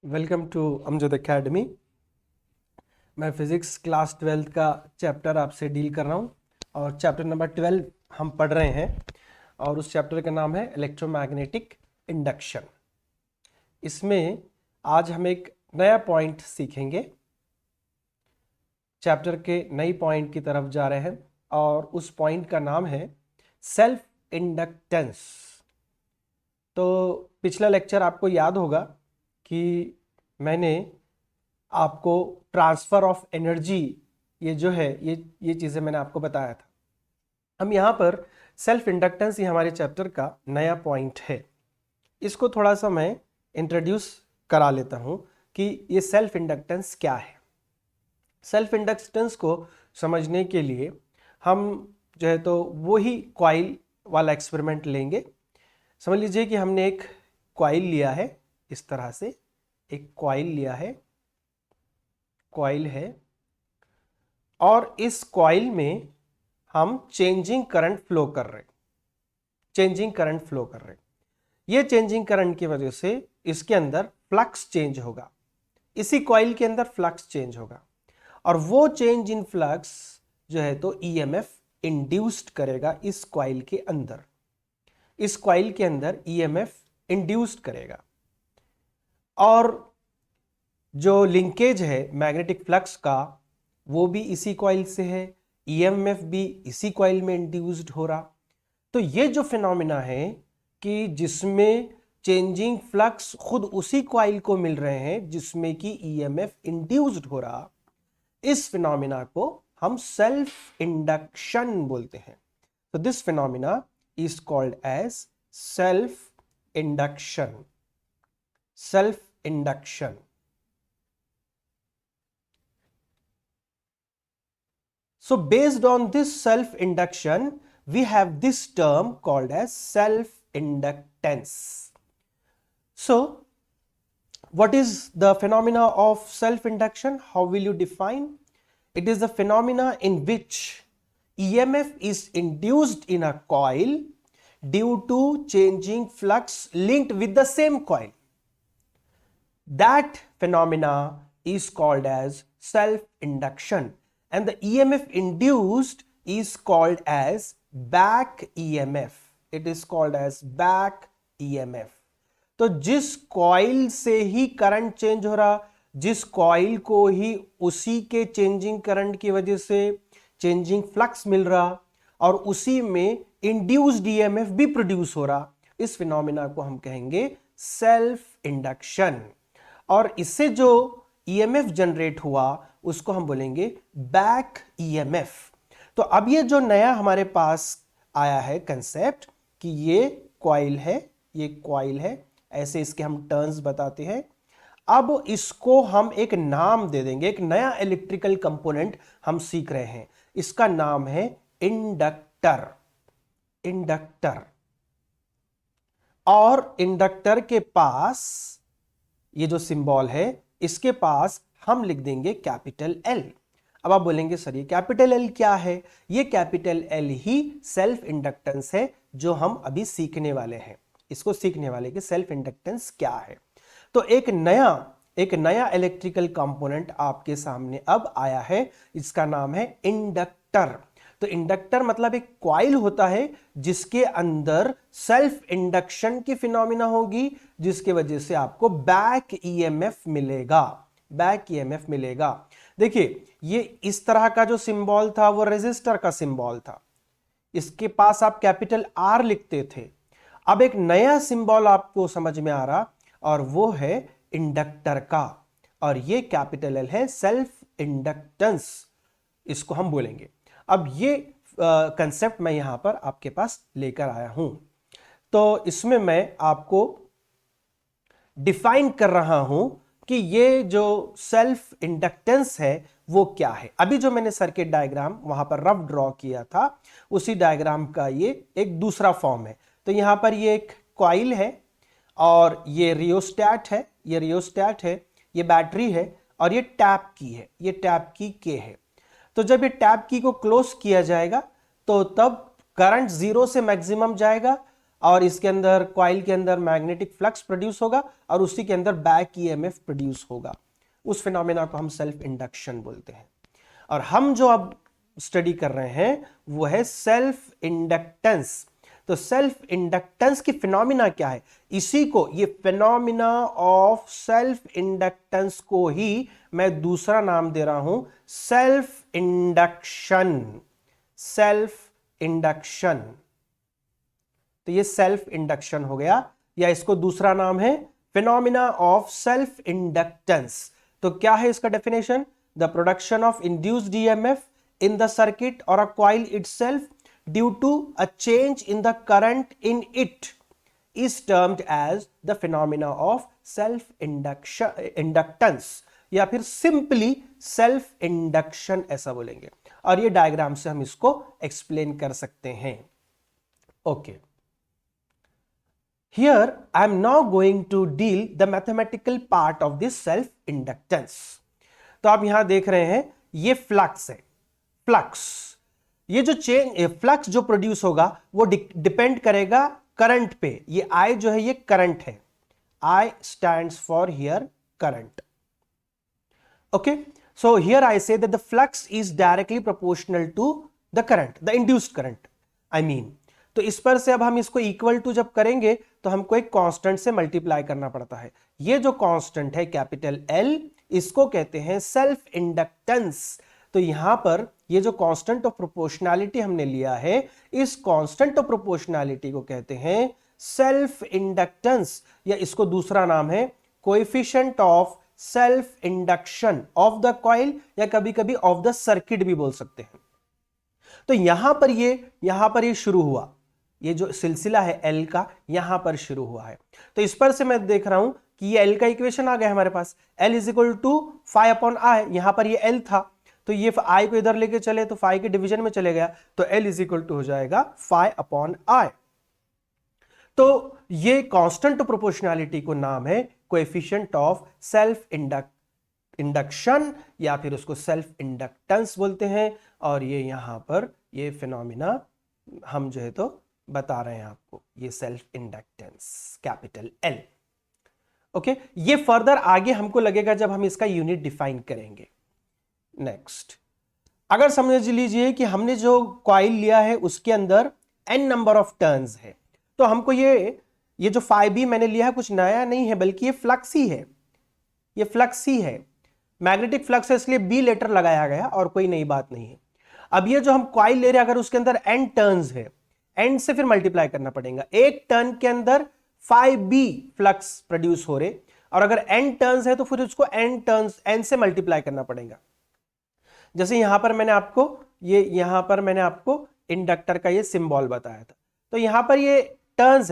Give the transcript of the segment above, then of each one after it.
Welcome to Amjad academy. मैं physics class 12th का chapter आपसे डील कर रहा हूँ और चैप्टर नंबर 12 हम पढ़ रहे हैं और उस चैप्टर का नाम है इलेक्ट्रोमैग्नेटिक इंडक्शन। इसमें आज हम एक नया पॉइंट सीखेंगे। चैप्टर के नई पॉइंट की तरफ जा रहे हैं और उस पॉइंट का नाम है सेल्फ इंडक्टेंस। तो पिछला लेक्चर आपको याद होगा कि मैंने आपको ट्रांसफर ऑफ एनर्जी ये जो है ये चीज़ें मैंने आपको बताया था। हम यहाँ पर सेल्फ इंडक्टेंस ही हमारे चैप्टर का नया पॉइंट है। इसको थोड़ा सा मैं इंट्रोड्यूस करा लेता हूँ कि ये सेल्फ इंडक्टेंस क्या है। सेल्फ इंडक्टेंस को समझने के लिए हम जो है तो वही कॉइल वाला एक्सपेरिमेंट लेंगे। समझ लीजिए कि हमने एक कॉइल लिया है, इस तरह से एक कॉइल लिया है, कॉइल है और इस कॉइल में हम चेंजिंग करंट फ्लो कर रहे ये चेंजिंग करंट की वजह से इसके अंदर फ्लक्स चेंज होगा, इसी कॉइल के अंदर फ्लक्स चेंज होगा और वो चेंज इन फ्लक्स जो है तो ईएमएफ इंड्यूस्ड करेगा इस कॉइल के अंदर। इस कॉइल के अंदर ईएमएफ इंड्यूस्ड करेगा और जो लिंकेज है मैग्नेटिक फ्लक्स का वो भी इसी कॉइल से है, ईएमएफ भी इसी कॉइल में इंड्यूस्ड हो रहा। तो ये जो फिनोमिना है कि जिसमें चेंजिंग फ्लक्स खुद उसी कॉइल को मिल रहे हैं जिसमें कि ईएमएफ इंड्यूस्ड हो रहा, इस फिनोमिना को हम सेल्फ इंडक्शन बोलते हैं। तो this phenomena is called as self induction. Self induction. So based on this self-induction, we have this term called as self-inductance. So what is the phenomena of self-induction? How will you define? It is the phenomena in which EMF is induced in a coil due to changing flux linked with the same coil. That phenomena is called as self-induction. And the EMF induced is called as back EMF. It is called as back EMF. तो जिस coil से ही current change हो रहा, जिस coil को ही उसी के changing current की वजह से चेंजिंग फ्लक्स मिल रहा और उसी में इंड्यूस्ड ईएमएफ भी प्रोड्यूस हो रहा, इस फिनोमिना को हम कहेंगे सेल्फ इंडक्शन। और इससे जो ईएमएफ जनरेट हुआ उसको हम बोलेंगे बैक ईएमएफ। तो अब ये जो नया हमारे पास आया है कंसेप्ट कि ये कॉइल है, ये कॉइल है, ऐसे इसके हम टर्न्स बताते हैं। अब इसको हम एक नाम दे देंगे, एक नया इलेक्ट्रिकल कंपोनेंट हम सीख रहे हैं, इसका नाम है इंडक्टर। इंडक्टर। और इंडक्टर के पास ये जो सिंबल है इसके पास हम लिख देंगे कैपिटल एल। अब आप बोलेंगे सर ये कैपिटल एल क्या है? ये कैपिटल एल ही सेल्फ इंडक्टेंस है जो हम अभी सीखने वाले हैं। इसको सीखने वाले कि सेल्फ इंडक्टेंस क्या है। तो एक नया इलेक्ट्रिकल कंपोनेंट आपके सामने अब आया है, इसका नाम है इंडक्टर। तो इंडक्टर मतलब एक कॉइल होता है जिसके अंदर सेल्फ इंडक्शन की फिनोमिना होगी जिसकी वजह से आपको बैक ईएमएफ मिलेगा। बैक ईएमएफ मिलेगा। देखिए ये इस तरह का जो सिंबल था वो रेजिस्टर का सिंबल था, इसके पास आप कैपिटल आर लिखते थे। अब एक नया सिंबल आपको समझ में आ रहा और वो है इंडक्टर का, और ये कैपिटल एल है, सेल्फ इंडक्टेंस इसको हम बोलेंगे। अब ये कंसेप्ट मैं यहां पर आपके पास लेकर आया हूं, तो इसमें मैं आपको डिफाइन कर रहा हूं कि ये जो सेल्फ इंडक्टेंस है वो क्या है। अभी जो मैंने सर्किट डायग्राम वहां पर रफ ड्रॉ किया था उसी डायग्राम का ये एक दूसरा फॉर्म है। तो यहां पर ये एक कॉइल है और ये रियोस्टैट है, ये रियोस्टैट है, ये बैटरी है और ये टैप की है, ये टैप की के है। तो जब ये टैप की को क्लोज किया जाएगा तो तब करंट जीरो से मैक्सिमम जाएगा और इसके अंदर कॉइल के अंदर मैग्नेटिक फ्लक्स प्रोड्यूस होगा और उसी के अंदर बैक ईएमएफ प्रोड्यूस होगा। उस फिनोमेना को हम सेल्फ इंडक्शन बोलते हैं। और हम जो अब स्टडी कर रहे हैं वो है सेल्फ इंडक्टेंस। तो सेल्फ इंडक्टेंस की फिनोमिना क्या है, इसी को, ये फिनोमिना ऑफ सेल्फ इंडक्टेंस को ही मैं दूसरा नाम दे रहा हूं सेल्फ इंडक्शन। सेल्फ इंडक्शन, तो ये सेल्फ इंडक्शन हो गया, या इसको दूसरा नाम है फिनोमिना ऑफ सेल्फ इंडक्टेंस। तो क्या है इसका definition, the production of induced EMF in the circuit or a coil itself due to a change in the current in it is termed as the phenomena of self inductance, या फिर simply self induction ऐसा बोलेंगे। और ये diagram से हम इसको explain कर सकते हैं। Okay, here I am now going to deal the mathematical part of this self inductance। तो आप यहां देख रहे हैं ये फ्लक्स है, फ्लक्स, ये जो चेंज फ्लक्स जो प्रोड्यूस होगा वो डिपेंड करेगा करंट पे। ये I जो है ये करंट है, I stands for here current। okay, so here I say that the flux is directly proportional to the current, the induced current I mean। तो इस पर से अब हम इसको इक्वल टू जब करेंगे तो हमको एक कांस्टेंट से मल्टीप्लाई करना पड़ता है। ये जो कांस्टेंट है कैपिटल L, इसको कहते हैं सेल्फ इंडक्टेंस। तो यहां पर ये जो कांस्टेंट ऑफ प्रोपोर्शनैलिटी हमने लिया है, इस कांस्टेंट ऑफ प्रोपोर्शनैलिटी को कहते हैं सेल्फ इंडक्टेंस, या इसको दूसरा नाम है coefficient of self induction of the coil, या कभी कभी ऑफ द सर्किट भी बोल सकते हैं। तो यहां पर ये शुरू हुआ, ये जो सिलसिला है L का यहां पर शुरू हुआ है। तो इस पर से मैं देख रहा हूं कि ये L का इक्वेशन आ गया हमारे पास, L is equal to phi upon I. यहां पर ये L था तो ये I को इधर लेके चले तो फाई के डिवीजन में चले गया, तो L इज इक्वल टू हो जाएगा फाई अपॉन आई। तो ये कांस्टेंट ऑफ प्रोपोर्शनैलिटी को नाम है कोएफिशिएंट ऑफ सेल्फ इंडक्शन, या फिर उसको सेल्फ इंडक्टेंस बोलते हैं। और ये यहां पर ये फिनोमिना हम जो है तो बता रहे हैं आपको, ये self inductance capital L। Okay, ये फर्दर आगे हमको लगेगा जब हम इसका यूनिट डिफाइन करेंगे। नेक्स्ट, अगर समझ लीजिए कि हमने जो कॉइल लिया है उसके अंदर n नंबर ऑफ टर्न्स है, तो हमको ये जो φb मैंने लिया है कुछ नया नहीं है, बल्कि ये फ्लक्स ही है, ये फ्लक्स ही है, मैग्नेटिक फ्लक्स है, इसलिए बी लेटर लगाया गया और कोई नई बात नहीं है। अब ये जो हम कॉइल ले रहे हैं, अगर उसके अंदर n टर्न्स है, n से फिर मल्टीप्लाई करना पड़ेगा। एक टर्न के अंदर φb फ्लक्स प्रोड्यूस हो रहे, और अगर n टर्न्स है तो फिर उसको n से मल्टीप्लाई करना पड़ेगा। जैसे यहां पर मैंने आपको इंडक्टर का ये सिंबल बताया था, तो यहां पर ये टर्न्स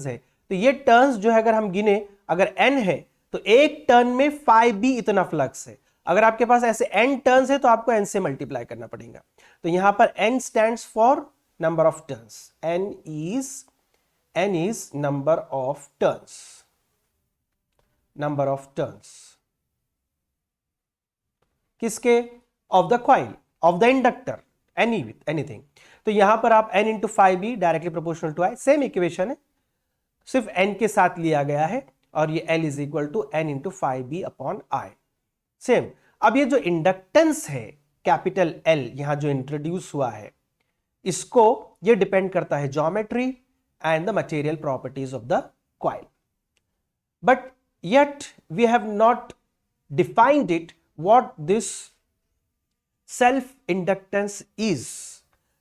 है, तो ये टर्न्स जो है अगर हम गिने, अगर n है तो एक टर्न में φb इतना फ्लक्स है। अगर आपके पास ऐसे n टर्न्स है तो आपको n से मल्टीप्लाई करना पड़ेगा। तो यहां पर n stands for number of turns, n is number of turns, किसके, of the coil, of the inductor, anything. तो यहां पर आप n into φb directly proportional to I, same equation है, सिर्फ n के साथ लिया गया है, और ये L is equal to n into φb upon I, same. अब ये जो इंडक्टेंस है कैपिटल L यहां जो इंट्रोड्यूस हुआ है, इसको ये डिपेंड करता है geometry and the material properties of the coil, but yet we have not defined it what this self inductance is.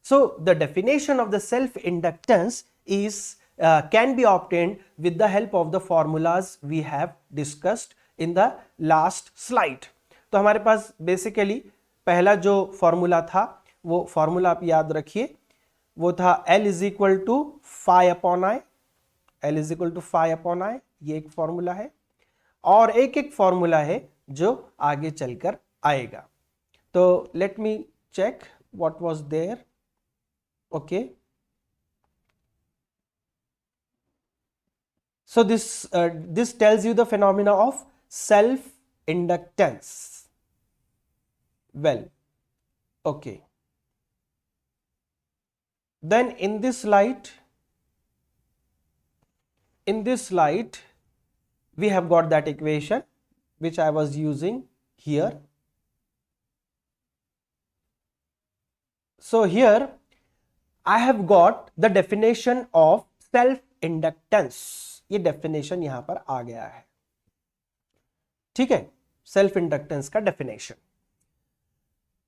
So the definition of the self inductance is can be obtained with the help of the formulas we have discussed in the last slide। तो हमारे पास basically पहला जो formula था वो formula आप याद रखिए, वो था L is equal to phi upon I, L is equal to phi upon I, ये एक फॉर्मूला है, और एक फॉर्मूला है जो आगे चलकर आएगा। तो let me check what was there. Okay, so this tells you the phenomena of self inductance. Well, okay, then in this light in this slide we have got that equation which I was using here. So here I have got the definition of self inductance. ये definition यहां पर आ गया है, ठीक है, self inductance का definition.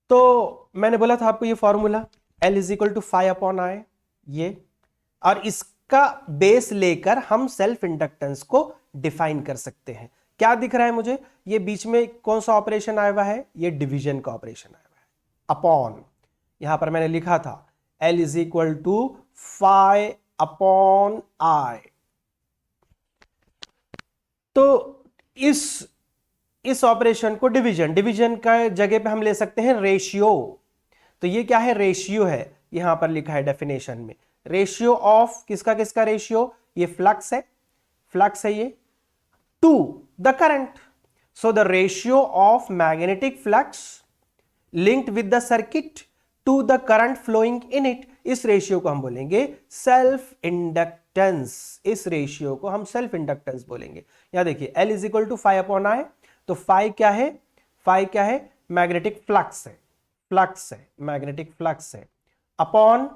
तो मैंने बोला था आपको ये formula L is equal to 5/I, ये, और इसका बेस लेकर हम सेल्फ इंडक्टेंस को डिफाइन कर सकते हैं। क्या दिख रहा है मुझे, ये बीच में कौन सा ऑपरेशन आया हुआ है, ये डिवीजन का ऑपरेशन आया हुआ है, अपॉन, यहां पर मैंने लिखा था L is equal to 5/I। तो इस ऑपरेशन को डिवीजन का जगह पे हम ले सकते हैं रेशियो। तो ये क्या है, रेशियो है, यहां पर लिखा है डेफिनेशन में, रेशियो ऑफ किसका किसका रेशियो, ये फ्लक्स है ये, to the current. So the ratio of magnetic flux linked with the circuit to the current flowing in it, इस रेशियो को हम बोलेंगे सेल्फ इंडक्टेंस। इस रेशियो को हम सेल्फ इंडक्टेंस बोलेंगे। यहां देखिए L is equal to 5/I, तो 5 क्या है, 5 क्या है, मैग्नेटिक फ्लक्स है, मैग्नेटिक फ्लक्स है, upon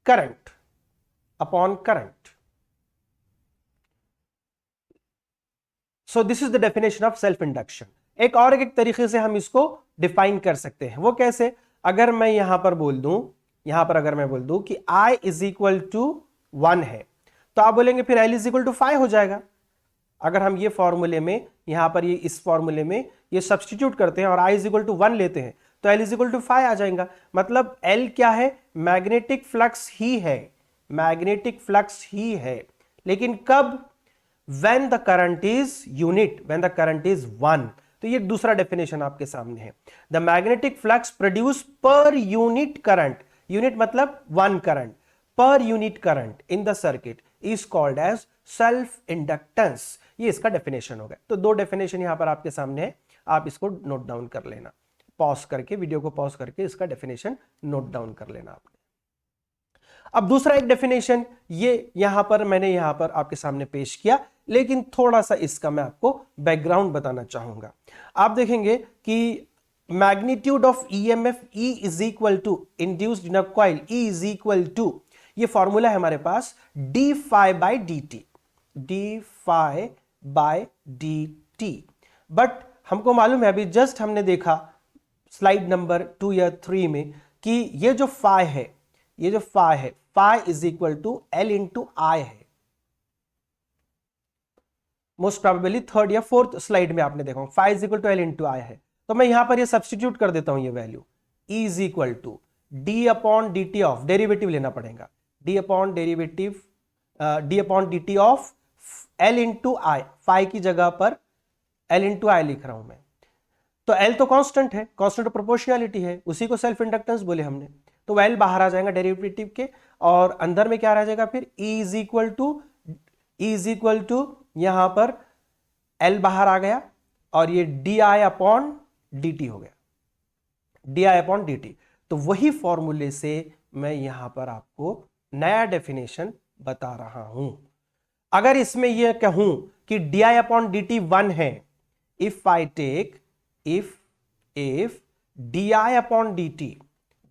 current, so this is the definition of self induction. एक तरीके से हम इसको डिफाइन कर सकते हैं, वो कैसे, अगर मैं यहां पर बोल दूं, अगर मैं बोल दूं कि I इज इक्वल टू 1 है, तो आप बोलेंगे फिर L इज इक्वल टू 5 हो जाएगा। अगर हम ये फॉर्मूले में, यहां पर ये इस फॉर्मूले में ये सब्स्टिट्यूट करते हैं और I इज इक्वल टू 1 लेते हैं, तो L इज इक्वल टू 5 आ जाएगा। मतलब L क्या है, मैग्नेटिक फ्लक्स ही है, लेकिन कब, when the current is unit, when the current is 1। तो ये दूसरा डेफिनेशन आपके सामने है, the magnetic flux produce per unit current, unit मतलब 1 current, per unit current in the circuit is called as self inductance. ये इसका डेफिनेशन हो गया। तो दो डेफिनेशन यहां पर आपके सामने है, आप इसको नोट डाउन कर लेना, पॉज करके, वीडियो को पॉज करके इसका डेफिनेशन नोट डाउन कर लेना आपने। अब दूसरा एक डेफिनेशन ये मैंने यहां पर आपके सामने पेश किया, लेकिन थोड़ा सा इसका मैं आपको बैकग्राउंड बताना चाहूंगा। आप देखेंगे कि magnitude of EMF E is equal to induced in a coil, E is equal to, ये फॉर्मूला है हमारे पास d∅dt। बट हमको मालूम है, अभी जस्ट हमने देखा स्लाइड नंबर 2 या 3 में कि ये जो phi है, phi is equal to L into I है। मोस्ट प्रोबेबली 3rd या 4th स्लाइड में आपने देखा phi is equal to L into I है। तो मैं यहां पर ये सब्स्टिट्यूट कर देता हूं, ये value E is equal to d/dt of, derivative लेना पड़ेगा, d/dt of L into I, phi की जगह पर L इंटू I लिख रहा हूं मैं। तो L तो कांस्टेंट है, कांस्टेंट ऑफ प्रोपोर्शनैलिटी है, उसी को सेल्फ इंडक्टेंस बोले हमने। तो L बाहर आ जाएगा डेरिवेटिव के, और अंदर में क्या रह जाएगा फिर, E इज इक्वल टू यहां पर L बाहर आ गया, और ये di/dt हो गया, di/dt। तो वही फॉर्मूले से मैं यहां पर आपको नया डेफिनेशन बता रहा हूं। अगर इसमें यह कहूं कि di/dt 1 है, if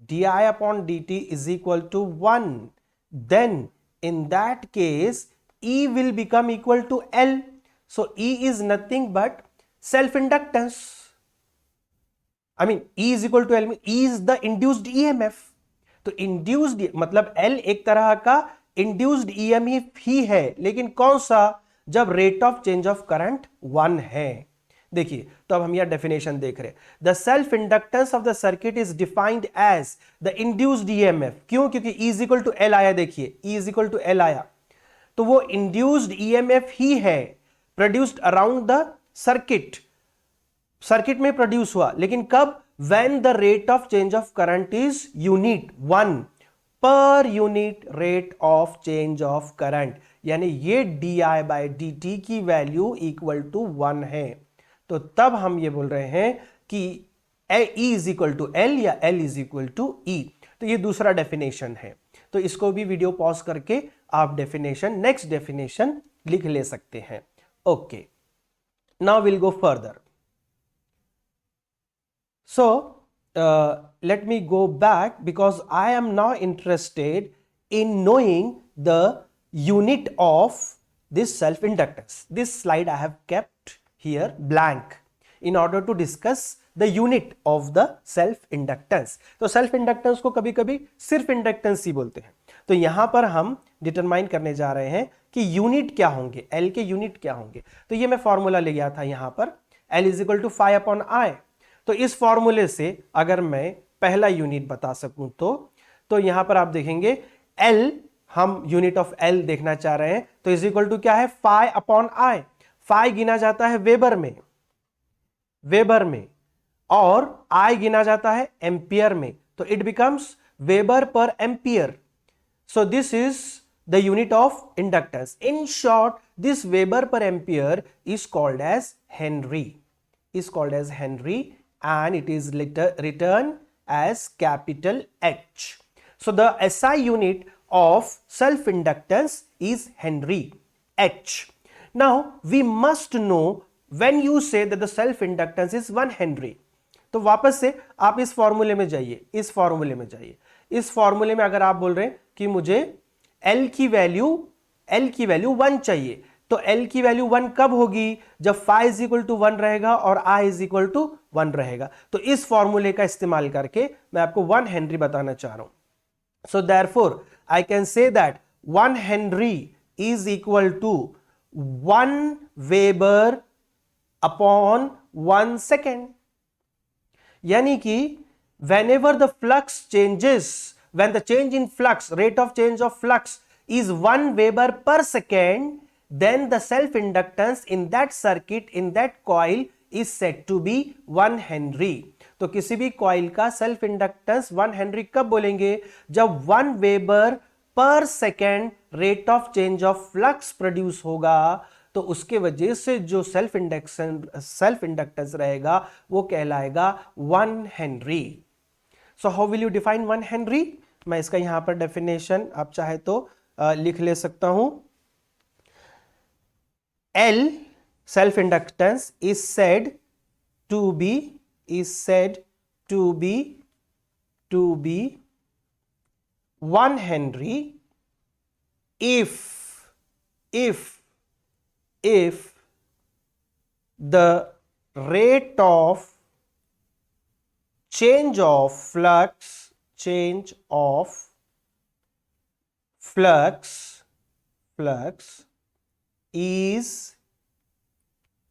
di/dt is equal to 1, then in that case E will become equal to L. So E is nothing but self-inductance. I mean E is equal to L, E is the induced EMF. तो induced मतलब L एक तरह का induced EMF ही है, लेकिन कौन सा, जब rate of change of current 1 है। देखिए, तो अब हम यह डेफिनेशन देख रहे हैं, the self inductance of the circuit is defined as the induced EMF. क्यों, क्योंकि E is equal to L आया, देखिए E is equal to L आया, तो वो इंड्यूस्ड ईएमएफ ही है, प्रोड्यूस्ड अराउंड द सर्किट में प्रोड्यूस हुआ, लेकिन कब, when the rate of change of current is unit 1, per unit rate of change of current, यानी ये di/dt की वैल्यू इक्वल टू 1 है। तो तब हम ये बोल रहे हैं कि E is equal to L या L is equal to E। तो ये दूसरा डेफिनेशन है, तो इसको भी वीडियो पॉज करके आप नेक्स्ट डेफिनेशन लिख ले सकते हैं। Okay, now will go further. So let me go back because I am now interested in knowing the unit of this self inductance. This slide I have kept here blank in order to discuss the unit of the self inductance. तो self inductance को कभी कभी सिर्फ inductance ही बोलते हैं। तो यहां पर हम डिटरमाइन करने जा रहे हैं कि यूनिट क्या होंगे, L के यूनिट क्या होंगे। तो ये मैं फॉर्मूला ले गया था यहां पर, L is equal to 5/I। तो इस फॉर्मूले से अगर मैं पहला यूनिट बता सकूं तो यहां पर आप देखेंगे L, हम यूनिट ऑफ L देखना चाह रहे हैं, तो इज इक्वल टू क्या है, 5/I। 5 गिना जाता है वेबर में और I गिना जाता है एम्पियर में, तो it becomes weber per ampere. So this is the unit of inductance. In short, this weber per ampere is called as henry, and it is written as capital H. So the SI unit of self-inductance is Henry, H. Now we must know when you say that the self-inductance is 1 Henry, तो वापस से आप इस फॉर्मूले में जाइए, इस फॉर्मूले में अगर आप बोल रहे हैं कि मुझे L की वैल्यू 1 चाहिए, तो L की वैल्यू 1 कब होगी, जब phi इज इक्वल टू 1 रहेगा और I इज इक्वल टू 1 रहेगा। तो इस फॉर्मूले का इस्तेमाल करके मैं आपको 1 हेनरी बताना चाह रहा हूं। So therefore I can say that 1 henry is equal to 1 weber upon 1 second. यानी कि whenever the flux changes, when the change in flux, rate of change of flux is 1 Weber per second, then the self inductance in that circuit, in that coil is said to be 1 Henry. तो किसी भी coil का self inductance 1 Henry कब बोलेंगे, जब 1 weber पर second rate of change of flux produce होगा, तो उसके वजह से जो सेल्फ इंडक्टेंस रहेगा वो कहलाएगा 1 Henry. So how will you define 1 Henry? मैं इसका यहां पर डेफिनेशन आप चाहे तो लिख ले सकता हूं। L self inductance is said to be 1 Henry if the rate of change of flux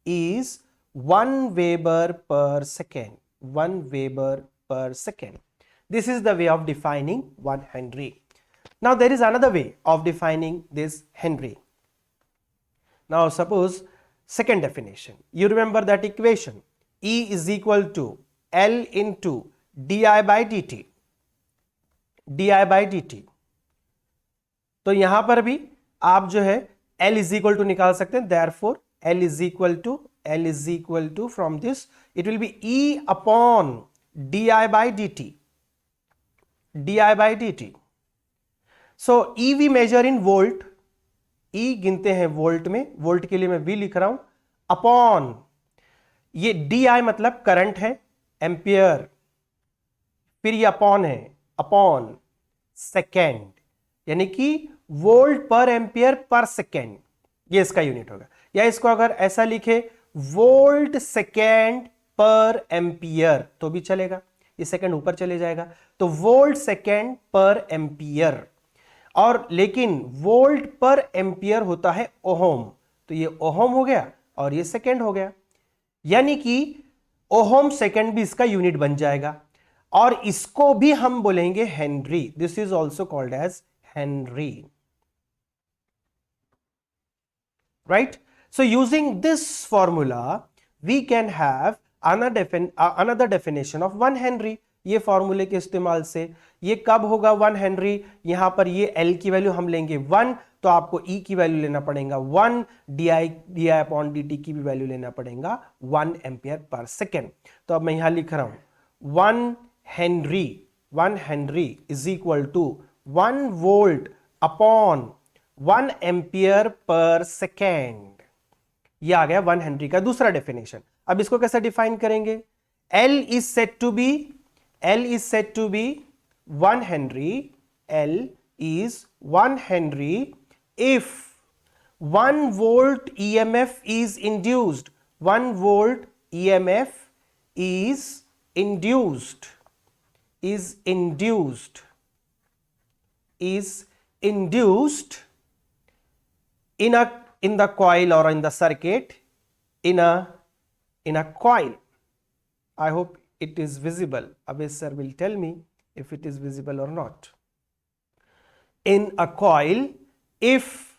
is 1 Weber per second. 1 Weber per second. This is the way of defining 1 Henry. Now there is another way of defining this Henry. Now suppose second definition. You remember that equation, E is equal to L into di by dt. तो यहां पर भी आप जो है L is equal to निकाल सकते हैं। Therefore L is equal to from this it will be E upon di by dt. So E we measure in volt, E गिनते हैं वोल्ट में, वोल्ट के लिए मैं V लिख रहा हूं, अपॉन ये di मतलब करंट है, एम्पियर, फिर ये अपॉन है, अपॉन सेकेंड, यानी कि वोल्ट पर एम्पियर पर सेकेंड, ये इसका यूनिट होगा। या इसको अगर ऐसा लिखे वोल्ट सेकेंड पर एम्पियर तो भी चलेगा, ये सेकेंड ऊपर चले जाएगा, तो वोल्ट सेकेंड पर एम्पियर। और लेकिन वोल्ट पर एम्पियर होता है ओहम, तो ये ओहम हो गया और ये सेकेंड हो गया, यानी कि ओहम सेकेंड भी इसका यूनिट बन जाएगा, और इसको भी हम बोलेंगे henry. This is also called as henry, right? So using this formula we can have another definition of 1 Henry. ये फॉर्मूले के इस्तेमाल से ये कब होगा 1 हेनरी, यहां पर ये L की वैल्यू हम लेंगे 1, तो आपको E की वैल्यू लेना पड़ेगा 1, di अपॉन dt की भी वैल्यू लेना पड़ेगा 1 एम्पियर पर सेकेंड। तो अब मैं यहां लिख रहा हूं 1 henry is equal to 1 volt upon 1 ampere per second. ये आ गया 1 हेनरी का दूसरा डेफिनेशन। अब इसको कैसे डिफाइन करेंगे? L is said to be 1 Henry. L is 1 Henry if 1 volt EMF is induced. 1 volt EMF is induced. Is induced in the coil or in the circuit, in a coil. I hope it is visible. Abhay sir will tell me if it is visible or not. In a coil, if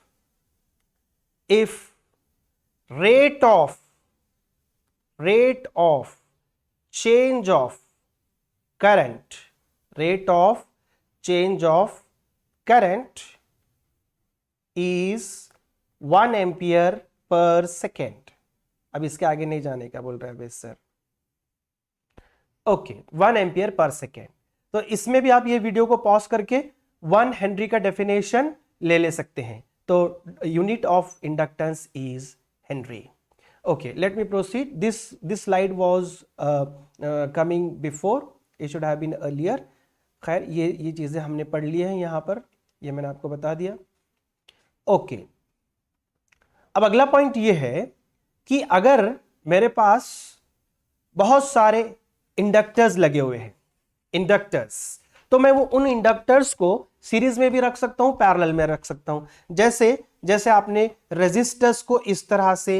rate of change of current is 1 ampere per second. अब इसके आगे नहीं जाने का बोल रहे हैं sir. Okay, 1 ampere per second. तो इसमें भी आप ये वीडियो को पॉज करके 1 हेनरी का डेफिनेशन ले सकते हैं। तो unit of inductance is henry. Okay, let me proceed. This slide was coming before, it should have been earlier. खैर, ये चीजें हमने पढ़ ली हैं यहाँ पर, ये मैंने आपको बता दिया। ओके, अब अगला पॉइंट ये है कि अगर मेरे पास बहुत सारे इंडक्टर्स लगे हुए हैं, तो मैं वो उन इंडक्टर्स को सीरीज में भी रख सकता हूं, पैरेलल में रख सकता हूं। जैसे आपने रेजिस्टर्स को इस तरह से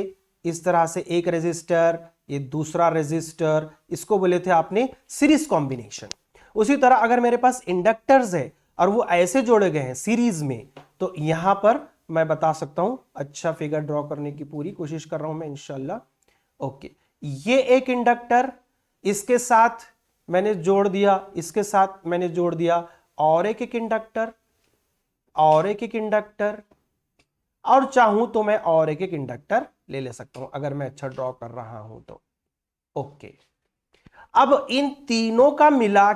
एक रेजिस्टर, ये दूसरा रेजिस्टर, इसको बोले थे आपने सीरीज कॉम्बिनेशन। उसी तरह अगर मेरे पास इंडक्टर्स है और वो ऐसे जोड़े गए हैं सीरीज में, तो यहां पर मैं बता सकता हूं। अच्छा फिगर ड्रॉ करने की पूरी कोशिश कर रहा हूं मैं इंशाल्लाह। ओके, ये एक इंडक्टर, इसके साथ मैंने जोड़ दिया, इसके साथ मैंने जोड़ दिया और एक इंडक्टर, और एक इंडक्टर, और चाहूं तो मैं और एक इंडक्टर ले सकता हूं अगर मैं अच्छा ड्रॉ कर रहा हूं तो। ओके, अब इन तीनों का मिला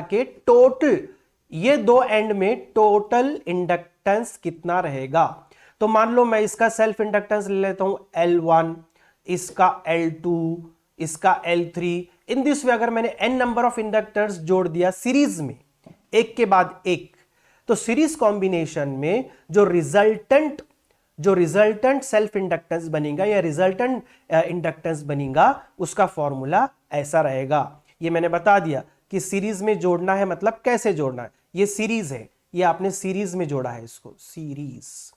के टोटल, ये दो एंड में टोटल इंडक्टेंस कितना रहेगा? तो मान लो मैं इसका सेल्फ इंडक्टेंस ले लेता हूं L1, इसका L2, इसका L3। इन दिस वे अगर मैंने n नंबर ऑफ इंडक्टर्स जोड़ दिया सीरीज में, एक के बाद एक, तो सीरीज कॉम्बिनेशन में जो रिजल्टेंट सेल्फ इंडक्टेंस बनेगा या रिजल्टेंट इंडक्टेंस बनेगा, उसका फॉर्मूला ऐसा रहेगा। ये मैंने बता दिया कि सीरीज में जोड़ना है, मतलब कैसे जोड़ना है। ये सीरीज है, ये आपने सीरीज में जोड़ा है, इसको सीरीज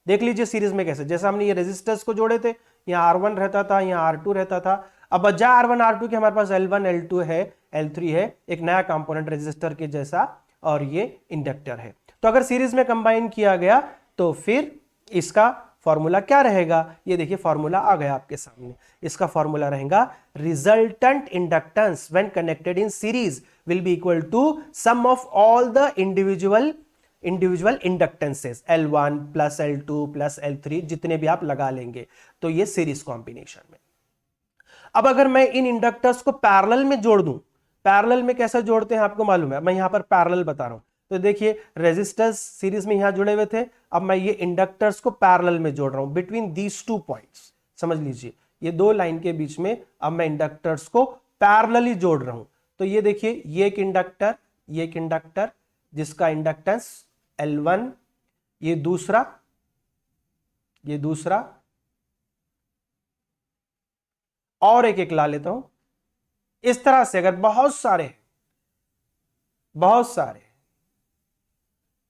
देख लीजिए। सीरीज में कैसे, जैसे हमने ये रेजिस्टर्स को जोड़े थे, यहाँ R1 रहता था, यहाँ R2 रहता था। अब बजाय R1 R2 के हमारे पास L1 L2 है, L3 है, एक नया कंपोनेंट रेजिस्टर के जैसा, और ये इंडक्टर है। तो अगर सीरीज में कंबाइन किया गया तो फिर इसका फॉर्मूला क्या रहेगा? ये देखिए फॉर्मूला आ गया आपके सामने। इसका फॉर्मूला रहेगा resultant inductance when connected in series will be equal to sum of all the individual inductances, L1 plus L2 plus L3, जितने भी आप लगा लेंगे। तो ये सीरीज कॉम्बिनेशन में। अब अगर मैं इन इंडक्टर्स को पैरेलल में जोड़ दूं, पैरेलल में कैसे जोड़ते हैं आपको मालूम है, मैं यहां पर पैरेलल बता रहा हूं। तो देखिए रेजिस्टर्स सीरीज में यहां जुड़े हुए थे, अब मैं ये इंडक्टर्स को पैरेलल में जोड़ रहा हूं बिटवीन दीज टू पॉइंट्स। समझ लीजिए, ये दो लाइन के बीच में अब मैं इंडक्टर्स को पैरेलली जोड़ रहा हूं। तो ये देखिए, ये एक इंडक्टर जिसका इंडक्टेंस L1, ये दूसरा, और एक ला लेता हूं। इस तरह से अगर बहुत सारे,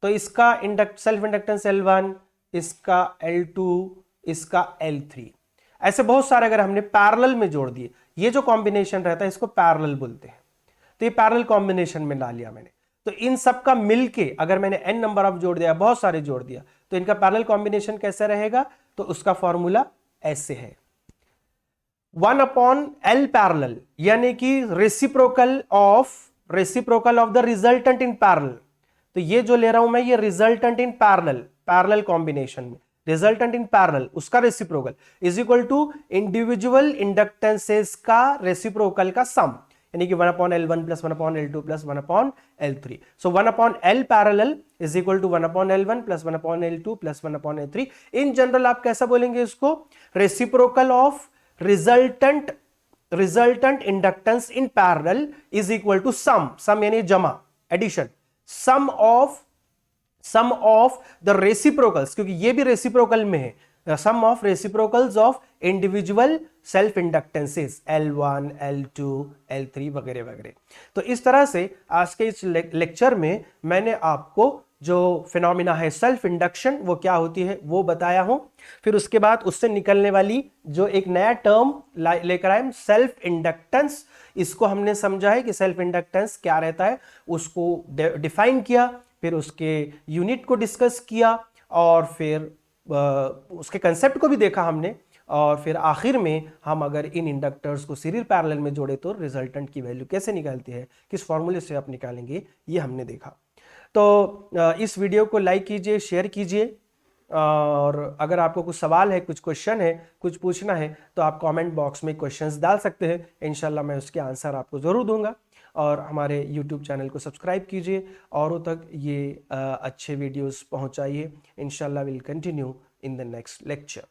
तो इसका सेल्फ इंडक्टेंस L1, इसका L2, इसका L3, ऐसे बहुत सारे अगर हमने पैरेलल में जोड़ दिए, ये जो कॉम्बिनेशन रहता है इसको पैरेलल बोलते हैं। तो ये पैरेलल कॉम्बिनेशन में डाल लिया मैंने। तो इन सब का मिलके अगर मैंने n नंबर ऑफ जोड़ दिया, बहुत सारे जोड़ दिया, तो इनका पैरेलल कॉम्बिनेशन कैसे रहेगा? तो उसका फॉर्मूला ऐसे है, 1/L पैरेलल, यानी कि reciprocal of the resultant in parallel. तो ये जो ले रहा हूं मैं, ये रिजल्टेंट इन पैरेलल कॉम्बिनेशन में, रिजल्टेंट इन पैरेलल, उसका reciprocal is equal to individual inductances का रेसिप्रोकल का सम। यानी कि 1/L1 plus 1/L2 plus 1/L3। So 1/L parallel is equal to 1/L1 plus 1/L2 plus 1/L3। In general आप कैसा बोलेंगे इसको, reciprocal of resultant inductance in parallel is equal to सम यानी जमा, addition, sum of the reciprocals, क्योंकि ये भी reciprocal में है, sum of reciprocals of individual self inductances L1, L2, L3 वगैरह वगैरह। तो इस तरह से आज के इस लेक्चर में मैंने आपको जो फिनोमिना है सेल्फ इंडक्शन वो क्या होती है वो बताया हूं। फिर उसके बाद उससे निकलने वाली जो एक नया टर्म लेकर आए सेल्फ इंडक्टेंस, इसको हमने समझा है कि सेल्फ इंडक्टेंस क्या रहता है, उसको डिफाइन किया, फिर उसके यूनिट को डिस्कस किया और फिर उसके कंसेप्ट को भी देखा हमने, और फिर आखिर में हम अगर इन इंडक्टर्स को सीरीज पैरेलल में जोड़े तो रिजल्टेंट की वैल्यू कैसे निकलती है, किस फॉर्मूले से आप निकालेंगे, ये हमने देखा। तो इस वीडियो को लाइक कीजिए, शेयर कीजिए, और अगर आपको कुछ सवाल है, कुछ क्वेश्चन है, कुछ पूछना है तो आप कमेंट बॉक्स में क्वेश्चंस डाल सकते हैं, इंशाल्लाह मैं उसके आंसर आपको ज़रूर दूंगा। और हमारे YouTube चैनल को सब्सक्राइब कीजिए, औरों तक ये अच्छे वीडियोस पहुंचाइए। इंशाल्लाह will continue in the next lecture.